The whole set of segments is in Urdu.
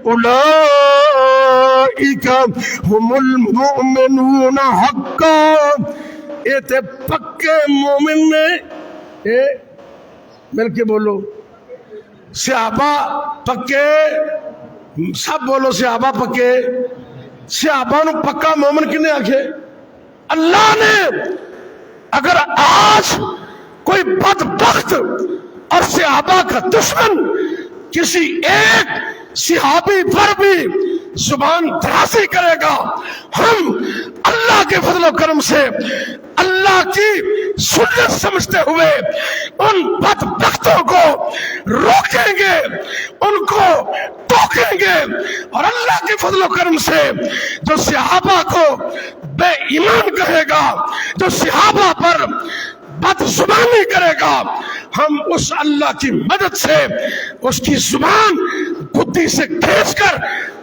اولئک هم المؤمنون حقا، یہ تے پکے مومن نے، مل کے بولو صحابہ پکے، سب بولو صحابہ پکے، صحابہ نو پکا مومن کنے آکھے؟ اللہ نے۔ اگر آج کوئی بدبخت اور صحابہ کا دشمن کسی ایک صحابی پر بھی زبان درازی کرے گا، ہم اللہ کے فضل و کرم سے اللہ کی سنت سمجھتے ہوئے ان بدبختوں کو روکیں گے، ان کو ٹوکیں گے، اور اللہ کے فضل و کرم سے جو صحابہ کو بے ایمان کہے گا، جو صحابہ پر بدزبانی کرے گا، ہم اس اللہ کی مدد سے اس کی زبان گدی سے کھینچ کر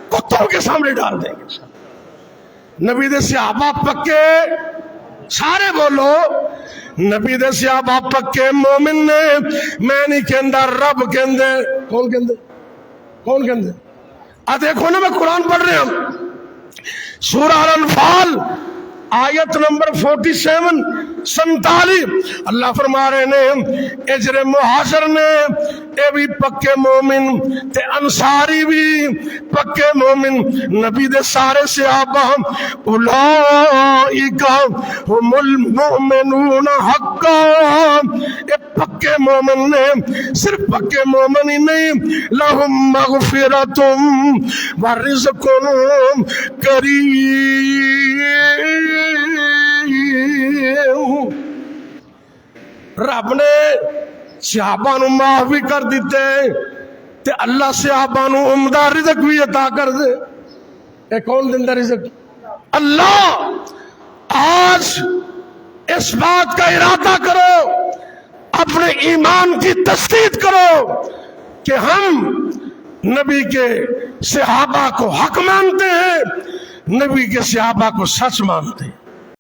کتوں کے سامنے ڈال دیں گے۔ نبی دے صحابہ پکے، سارے بولو نبی دے صحابہ پکے مومن نے، میں نہیں کہندا رب کہندے۔ کون کہندے؟ کون کہندے؟ دیکھو نا، میں قرآن پڑھ رہا ہوں، سورہ الانفال آیت نمبر 47 اللہ فرما رہے نے اجر محاشر نے اے بھی پکے مومن تے انصاری بھی پکے مومن، نبی دے سارے صحابہ اولئک هم المؤمنون حقا، اے پکے مومن نے، صرف پکے مومن ہی نہیں، لہم مغفرۃ ورزق کریم۔ رب نے صحابہ نو معاف بھی کر دیتے تے اللہ صحابہ نو عمدہ رزق بھی عطا کر دے۔ اے کون دندا رزق؟ اللہ۔ آج اس بات کا ارادہ کرو، اپنے ایمان کی تسدید کرو کہ ہم نبی کے صحابہ کو حق مانتے ہیں، نبی کے صحابہ کو سچ مانتے ہیں۔